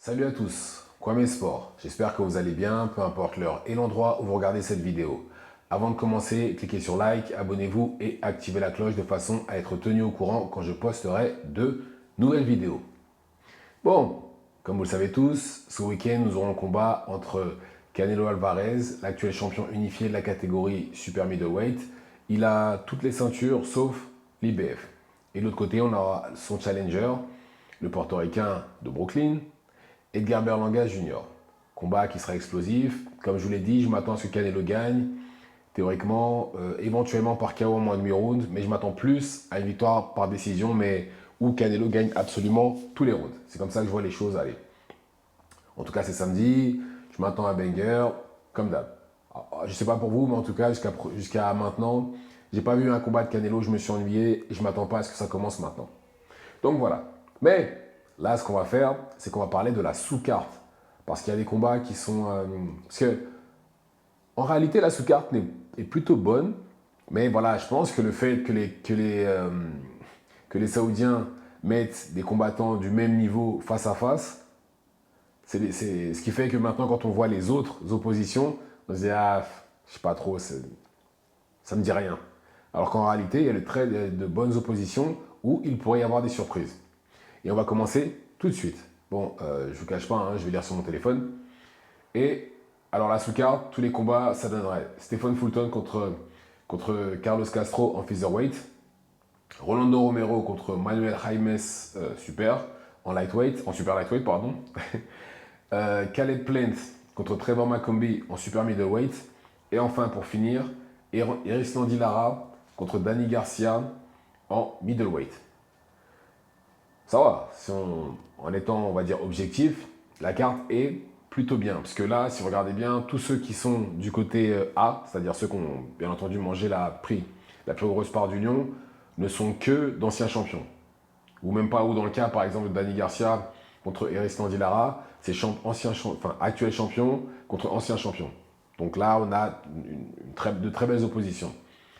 Salut à tous, Kwame Sport. J'espère que vous allez bien, peu importe l'heure et l'endroit où vous regardez cette vidéo. Avant de commencer, cliquez sur like, abonnez-vous et activez la cloche de façon à être tenu au courant quand je posterai de nouvelles vidéos. Bon, comme vous le savez tous, ce week-end nous aurons le combat entre Canelo Alvarez, l'actuel champion unifié de la catégorie Super Middleweight. Il a toutes les ceintures sauf l'IBF. Et de l'autre côté, on aura son challenger, le portoricain de Brooklyn, Edgar Berlanga Jr. Combat qui sera explosif. Comme je vous l'ai dit, je m'attends à ce que Canelo gagne. Théoriquement, éventuellement par KO en moins de 8 rounds, mais je m'attends plus à une victoire par décision, mais où Canelo gagne absolument tous les rounds. C'est comme ça que je vois les choses aller. En tout cas, c'est samedi. Je m'attends à un banger, comme d'hab. Je ne sais pas pour vous, mais en tout cas, jusqu'à maintenant, j'ai pas vu un combat de Canelo, je me suis ennuyé et je ne m'attends pas à ce que ça commence maintenant. Donc voilà. Mais là, ce qu'on va faire, c'est qu'on va parler de la sous-carte. Parce qu'il y a des combats qui sont... parce que, en réalité, la sous-carte est plutôt bonne. Mais voilà, je pense que le fait que les Saoudiens mettent des combattants du même niveau face à face, c'est ce qui fait que maintenant, quand on voit les autres oppositions, on se dit, ah, je sais pas trop, ça me dit rien. Alors qu'en réalité, il y a de bonnes oppositions où il pourrait y avoir des surprises. Et on va commencer tout de suite. Bon, je ne vous cache pas, hein, je vais lire sur mon téléphone. Et alors la sous-carte, tous les combats, ça donnerait Stephen Fulton contre Carlos Castro en featherweight, Rolando Romero contre Manuel Jaimes super en super lightweight pardon, Khaled Plant contre Trevor McCombie en super middleweight, et enfin pour finir, Erislandy Lara contre Danny Garcia en middleweight. Ça va, en étant, on va dire, objectif, la carte est plutôt bien. Parce que là, si vous regardez bien, tous ceux qui sont du côté A, c'est-à-dire ceux qui ont bien entendu mangé la plus grosse part du lion, ne sont que d'anciens champions. Ou même pas, ou dans le cas, par exemple, de Danny Garcia contre Erislandy Lara, c'est actuel champion contre ancien champion. Donc là, on a de très belles oppositions.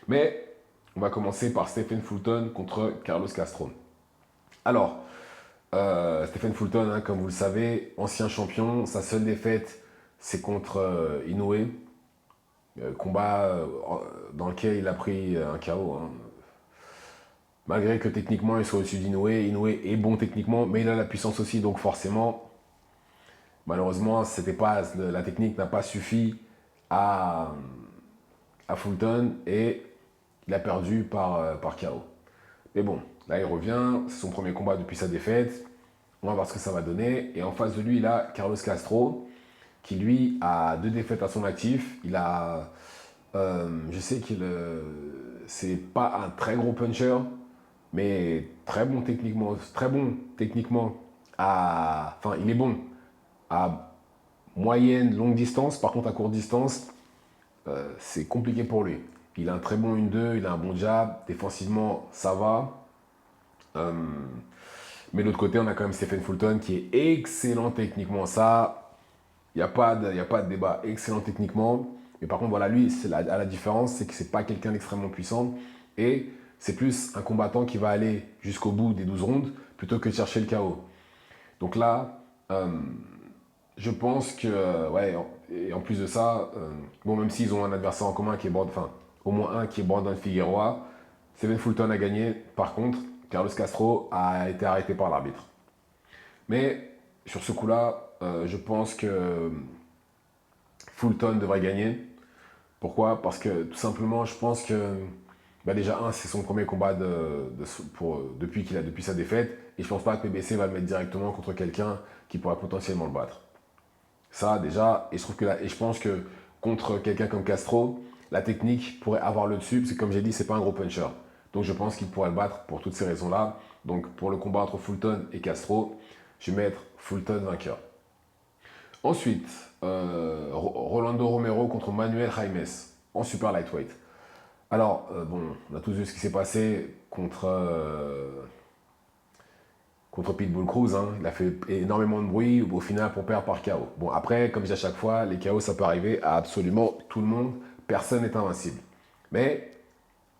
Mais on va commencer par Stephen Fulton contre Carlos Castro. Alors, Stephen Fulton, hein, comme vous le savez, ancien champion, sa seule défaite, c'est contre Inoue. Combat dans lequel il a pris un KO. Hein. Malgré que techniquement il soit au-dessus d'Inoue, Inoue est bon techniquement, mais il a la puissance aussi, donc forcément, malheureusement, la technique n'a pas suffi à, à Fulton et il a perdu par KO. Mais bon, là il revient, c'est son premier combat depuis sa défaite. On va voir ce que ça va donner. Et en face de lui, il a Carlos Castro, qui lui a 2 défaites à son actif. Il a, je sais qu'il, c'est pas un très gros puncher, mais très bon techniquement, enfin, il est bon à moyenne, longue distance. Par contre, à courte distance, c'est compliqué pour lui. Il a un très bon 1-2, il a un bon jab. Défensivement, ça va. Mais de l'autre côté, on a quand même Stephen Fulton qui est excellent techniquement. Ça, il n'y a pas de débat. Excellent techniquement. Mais par contre, voilà, lui, la différence, c'est que ce n'est pas quelqu'un d'extrêmement puissant. Et c'est plus un combattant qui va aller jusqu'au bout des 12 rondes plutôt que de chercher le KO. Donc là, je pense que, ouais, et en plus de ça, bon, même s'ils ont un adversaire en commun qui est au moins un qui est Brandon Figueroa, Stephen Fulton a gagné. Par contre, Carlos Castro a été arrêté par l'arbitre. Mais sur ce coup-là, je pense que Fulton devrait gagner. Pourquoi? Parce que tout simplement, je pense que déjà, c'est son premier combat depuis sa défaite. Et je pense pas que PBC va le mettre directement contre quelqu'un qui pourrait potentiellement le battre. Ça, déjà, et je pense que contre quelqu'un comme Castro, la technique pourrait avoir le dessus, parce que comme j'ai dit, c'est pas un gros puncher. Donc je pense qu'il pourrait le battre pour toutes ces raisons-là. Donc pour le combat entre Fulton et Castro, je vais mettre Fulton vainqueur. Ensuite, Rolando Romero contre Manuel Jaimes en super lightweight. Alors, bon, on a tous vu ce qui s'est passé contre Pitbull Cruz. Hein. Il a fait énormément de bruit au final pour perdre par KO. Bon, après, comme je dis à chaque fois, les KO, ça peut arriver à absolument tout le monde. Personne n'est invincible. Mais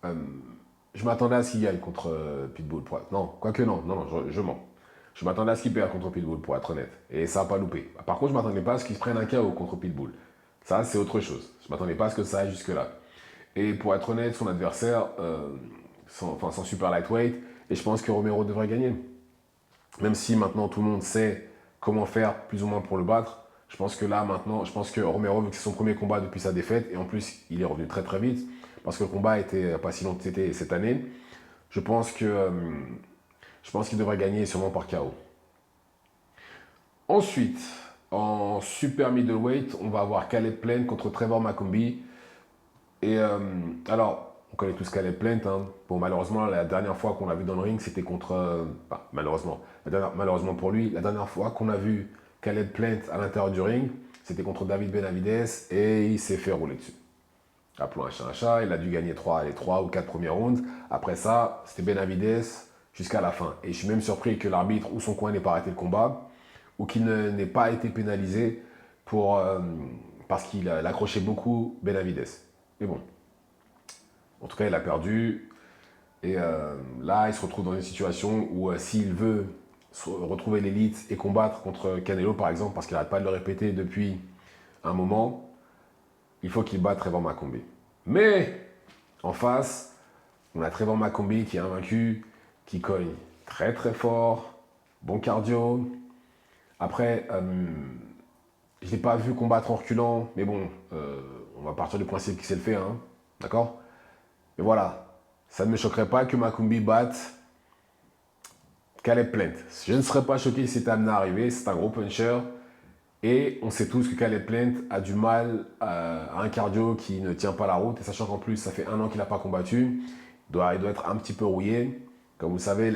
je m'attendais à ce qu'il gagne contre Pitbull. Non, quoique non, je mens. Je m'attendais à ce qu'il perde contre Pitbull, pour être honnête. Et ça n'a pas loupé. Par contre, je ne m'attendais pas à ce qu'il se prenne un KO contre Pitbull. Ça, c'est autre chose. Je ne m'attendais pas à ce que ça aille jusque-là. Et pour être honnête, son adversaire, sans super lightweight, et je pense que Romero devrait gagner. Même si maintenant tout le monde sait comment faire plus ou moins pour le battre, je pense que là maintenant, je pense que Romero, vu que c'est son premier combat depuis sa défaite, et en plus il est revenu très très vite, parce que le combat était pas si long que c'était cette année, je pense qu'il devrait gagner sûrement par KO. Ensuite, en super middleweight, on va avoir Caleb Plant contre Trevor Macombi. Et alors, on connaît tous Caleb Plant. Hein. Bon, malheureusement, la dernière fois qu'on l'a vu dans le ring, c'était contre. Malheureusement. Malheureusement pour lui, la dernière fois qu'on a vu Caleb Plant à l'intérieur du ring, c'était contre David Benavidez et il s'est fait rouler dessus. Appelons un chat, il a dû gagner les 3 ou 4 premiers rounds. Après ça, c'était Benavidez jusqu'à la fin. Et je suis même surpris que l'arbitre ou son coin n'ait pas arrêté le combat ou qu'il n'ait pas été pénalisé parce qu'il accrochait beaucoup Benavidez. Mais bon, en tout cas, il a perdu. Et là, il se retrouve dans une situation où s'il veut retrouver l'élite et combattre contre Canelo, par exemple, parce qu'il n'arrête pas de le répéter depuis un moment, il faut qu'il batte Trevor Macombi. Mais en face, on a Trevor Macombi qui est invaincu, qui cogne très très fort, bon cardio. Après, je ne l'ai pas vu combattre en reculant, mais bon, on va partir du principe qu'il sait le faire, hein, d'accord? Mais voilà, ça ne me choquerait pas que Macombi batte Caleb Plant. Je ne serais pas choqué si c'était amené à arriver, c'est un gros puncher. Et on sait tous que Caleb Plant a du mal à un cardio qui ne tient pas la route. Et sachant qu'en plus, ça fait 1 an qu'il n'a pas combattu, il doit être un petit peu rouillé. Comme vous le savez,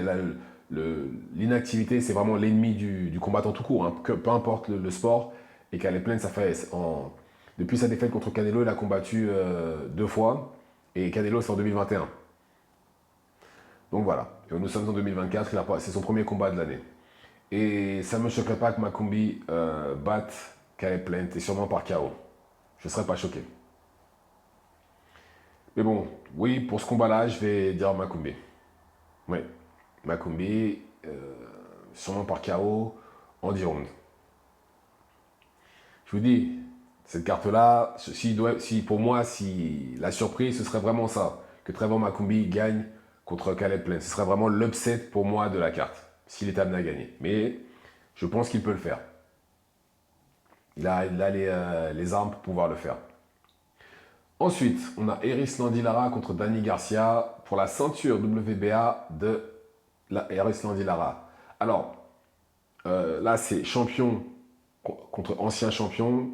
l'inactivité, c'est vraiment l'ennemi du combattant tout court, hein, peu importe le sport. Et Caleb Plant, depuis sa défaite contre Canelo, il a combattu 2 fois. Et Canelo, c'est en 2021. Donc voilà. Et nous sommes en 2024, c'est son premier combat de l'année. Et ça ne me choquerait pas que Macombi batte Caleb Plant, et sûrement par KO. Je ne serais pas choqué. Mais bon, oui, pour ce combat-là, je vais dire Macombi. Oui, Macombi, sûrement par KO en 10 rounds. Je vous dis, cette carte-là, pour moi, si la surprise, ce serait vraiment ça. Que Trevor Macombi gagne contre Caleb Plant. Ce serait vraiment l'upset pour moi de la carte, s'il est amené à gagner. Mais je pense qu'il peut le faire. Il a les armes pour pouvoir le faire. Ensuite, on a Eris Landilara contre Danny Garcia pour la ceinture WBA de Eris Landilara. Alors, là, c'est champion contre ancien champion.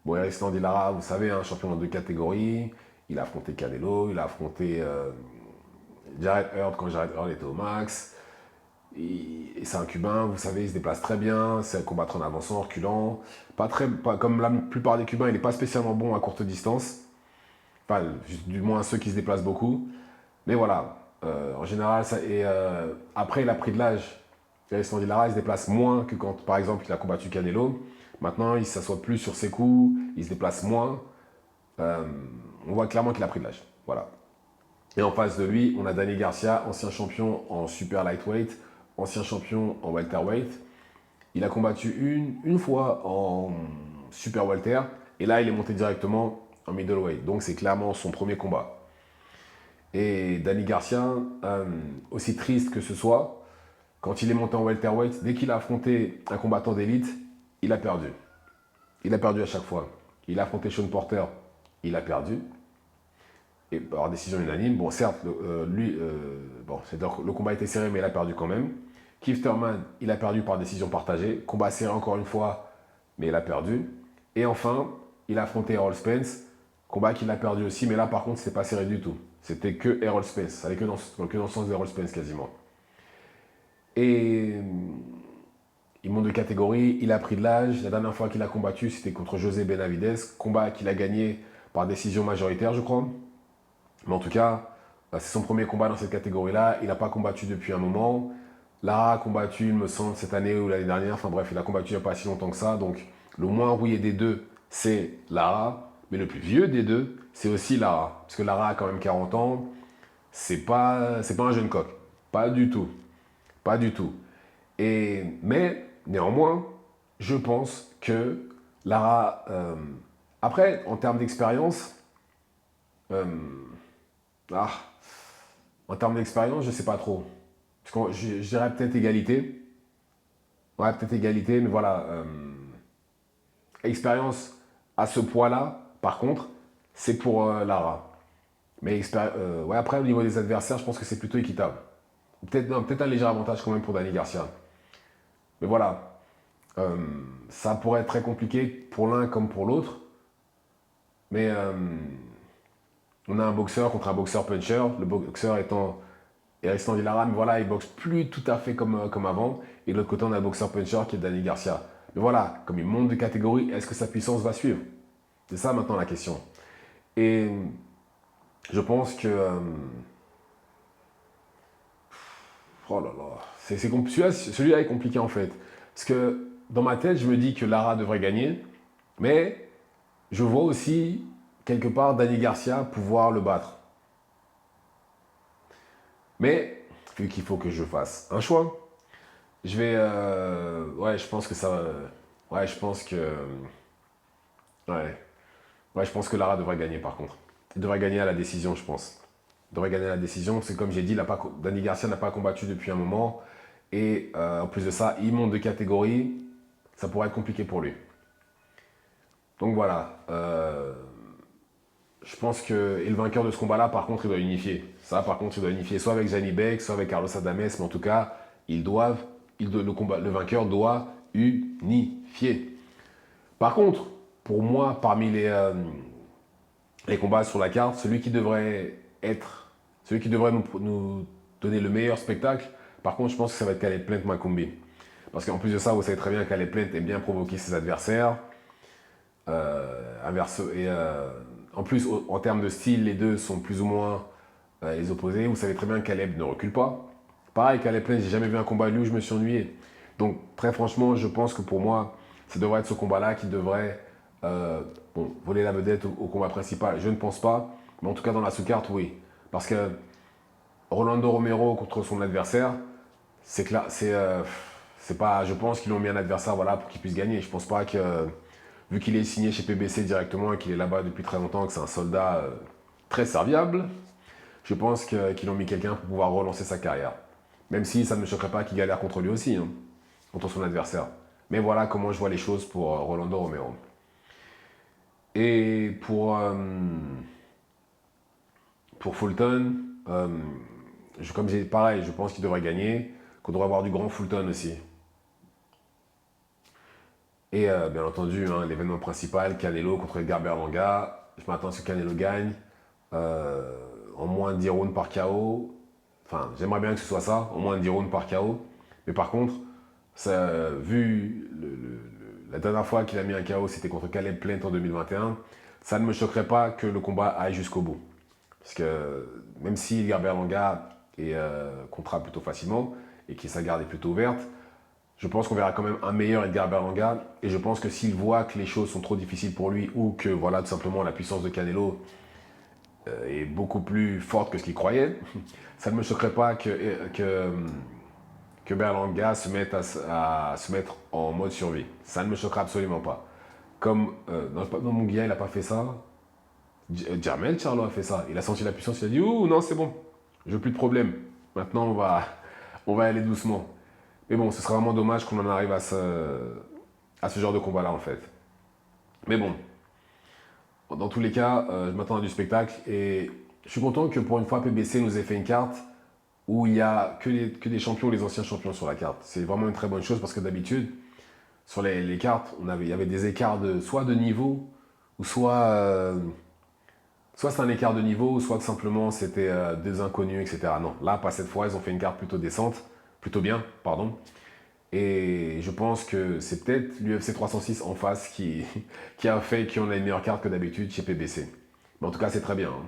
Bon, Eris Landilara, vous savez, un champion dans 2 catégories. Il a affronté Canelo, il a affronté Jarrett Hurd quand Jarrett Hurd était au max. Et c'est un Cubain, vous savez, il se déplace très bien, c'est un combattant en avançant, en reculant. Comme la plupart des Cubains, il n'est pas spécialement bon à courte distance. Enfin, du moins ceux qui se déplacent beaucoup. Mais voilà, en général, après, il a pris de l'âge. Eris Landilara, il se déplace moins que quand, par exemple, il a combattu Canelo. Maintenant, il ne s'assoit plus sur ses coups, il se déplace moins. On voit clairement qu'il a pris de l'âge. Voilà. Et en face de lui, on a Danny Garcia, ancien champion en super lightweight, ancien champion en welterweight. Il a combattu une fois en super welter, et là, il est monté directement en middleweight. Donc, c'est clairement son premier combat. Et Danny Garcia, aussi triste que ce soit, quand il est monté en welterweight, dès qu'il a affronté un combattant d'élite, il a perdu. Il a perdu à chaque fois. Il a affronté Sean Porter, il a perdu. Et par décision unanime. Bon, certes, le combat était serré, mais il a perdu quand même. Keith Thurman, il a perdu par décision partagée. Combat serré encore une fois, mais il a perdu. Et enfin, il a affronté Errol Spence. Combat qu'il a perdu aussi, mais là par contre, c'était pas serré du tout. C'était que Errol Spence. Ça allait que dans le sens d'Errol Spence quasiment. Et il monte de catégorie, il a pris de l'âge. La dernière fois qu'il a combattu, c'était contre José Benavidez. Combat qu'il a gagné par décision majoritaire, je crois. Mais en tout cas, c'est son premier combat dans cette catégorie-là. Il n'a pas combattu depuis un moment. Lara a combattu, il me semble, cette année ou l'année dernière. Enfin bref, il a combattu il n'y a pas si longtemps que ça. Donc, le moins rouillé des deux, c'est Lara. Mais le plus vieux des deux, c'est aussi Lara. Parce que Lara a quand même 40 ans. C'est pas un jeune coq. Pas du tout. Pas du tout. Mais néanmoins, je pense que Lara... après, en termes d'expérience, euh, ah, en termes d'expérience, je sais pas trop. Parce que je dirais peut-être égalité. Ouais, peut-être égalité, mais voilà. Expérience à ce poids-là, par contre, c'est pour Lara. Mais ouais, après, au niveau des adversaires, je pense que c'est plutôt équitable. Peut-être un léger avantage quand même pour Dani Garcia. Mais voilà, euh, ça pourrait être très compliqué pour l'un comme pour l'autre. Mais on a un boxeur contre un boxeur puncher. Le boxeur étant Erisland Lara, mais voilà, il boxe plus tout à fait comme avant. Et de l'autre côté, on a le boxeur puncher qui est Dani Garcia. Mais voilà, comme il monte de catégorie, est-ce que sa puissance va suivre? C'est ça maintenant la question. Et je pense que... oh là là, celui-là est compliqué en fait. Parce que dans ma tête, je me dis que Lara devrait gagner, mais je vois aussi quelque part Dani Garcia pouvoir le battre. Mais vu qu'il faut que je fasse un choix, je vais... ouais, je pense que ça... ouais, je pense que... ouais. Ouais, je pense que Lara devrait gagner par contre. Il devrait gagner à la décision, je pense. Il devrait gagner à la décision. C'est comme j'ai dit, Dani Garcia n'a pas combattu depuis un moment. Et en plus de ça, il monte de catégorie. Ça pourrait être compliqué pour lui. Donc voilà. Je pense que et le vainqueur de ce combat-là, par contre, il doit unifier. Ça, par contre, il doit unifier soit avec Janny Beck, soit avec Carlos Adames. Mais en tout cas, le vainqueur doit unifier. Par contre, pour moi, parmi les combats sur la carte, celui qui devrait nous donner le meilleur spectacle, par contre, je pense que ça va être Caleb Plant Macumbi. Parce qu'en plus de ça, vous savez très bien que Caleb Plant aime bien provoquer ses adversaires. En plus, en termes de style, les deux sont plus ou moins les opposés. Vous savez très bien que Caleb ne recule pas. Pareil, Caleb Plant, j'ai jamais vu un combat de lui où je me suis ennuyé. Donc, très franchement, je pense que pour moi, ça devrait être ce combat-là qui devrait voler la vedette au combat principal. Je ne pense pas, mais en tout cas dans la sous-carte, oui. Parce que Rolando Romero contre son adversaire, c'est clair, c'est pas. Je pense qu'ils ont mis un adversaire, voilà, pour qu'il puisse gagner. Je pense pas que vu qu'il est signé chez PBC directement et qu'il est là-bas depuis très longtemps, que c'est un soldat très serviable, je pense qu'ils ont mis quelqu'un pour pouvoir relancer sa carrière. Même si ça ne me choquerait pas qu'il galère contre lui aussi, hein, contre son adversaire. Mais voilà comment je vois les choses pour Rolando Romero. Et pour Fulton, comme j'ai pareil, je pense qu'il devrait gagner, qu'on devrait avoir du grand Fulton aussi. Et bien entendu, hein, l'événement principal, Canelo contre Edgar Berlanga. Je m'attends à ce que Canelo gagne en moins de 10 rounds par KO. Enfin, j'aimerais bien que ce soit ça, en moins de 10 rounds par KO. Mais par contre, vu la dernière fois qu'il a mis un KO, c'était contre Caleb Plant en 2021, ça ne me choquerait pas que le combat aille jusqu'au bout. Parce que même si Edgar Berlanga comptera plutôt facilement et que sa garde est plutôt ouverte, je pense qu'on verra quand même un meilleur Edgar Berlanga. Et je pense que s'il voit que les choses sont trop difficiles pour lui ou que voilà tout simplement la puissance de Canelo est beaucoup plus forte que ce qu'il croyait, ça ne me choquerait pas que Berlanga se mette à se mettre en mode survie. Ça ne me choquera absolument pas. Comme dans Munguia, il n'a pas fait ça. Jermel Charlo a fait ça. Il a senti la puissance, il a dit ouh non c'est bon, je veux plus de problème. Maintenant on va aller doucement. Mais bon, ce serait vraiment dommage qu'on en arrive à ce genre de combat-là en fait. Mais bon, dans tous les cas, je m'attends à du spectacle et je suis content que pour une fois PBC nous ait fait une carte où il n'y a que des champions, les anciens champions sur la carte. C'est vraiment une très bonne chose parce que d'habitude, sur les cartes, il y avait des écarts soit de niveau, ou soit c'est un écart de niveau, soit tout simplement c'était des inconnus, etc. Non, là, pas cette fois, ils ont fait une carte plutôt décente, plutôt bien, pardon. Et je pense que c'est peut-être l'UFC 306 en face qui a fait qu'on a une meilleure carte que d'habitude chez PBC. Mais en tout cas, c'est très bien, hein.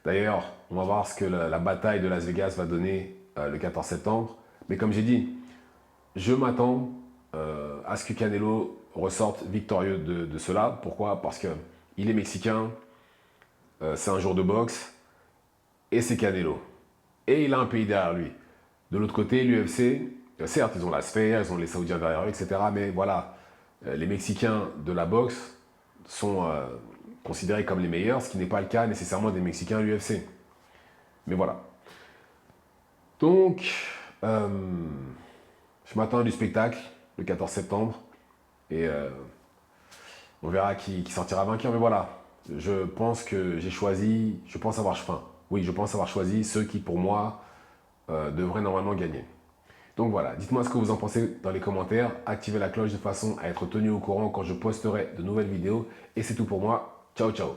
D'ailleurs, on va voir ce que la bataille de Las Vegas va donner le 14 septembre. Mais comme j'ai dit, je m'attends à ce que Canelo ressorte victorieux de cela. Pourquoi? Parce qu'il est mexicain, c'est un jour de boxe, et c'est Canelo. Et il a un pays derrière lui. De l'autre côté, l'UFC, Certes, ils ont la sphère, ils ont les Saoudiens derrière eux, etc. Mais voilà, les Mexicains de la boxe sont considérés comme les meilleurs, ce qui n'est pas le cas nécessairement des Mexicains à l'UFC. Mais voilà. Donc, je m'attends à du spectacle le 14 septembre. Et on verra qui sortira vainqueur. Mais voilà, je pense que j'ai choisi, je pense avoir, enfin, oui, je pense avoir choisi ceux qui, pour moi, devraient normalement gagner. Donc voilà, dites-moi ce que vous en pensez dans les commentaires. Activez la cloche de façon à être tenu au courant quand je posterai de nouvelles vidéos. Et c'est tout pour moi. Ciao, ciao.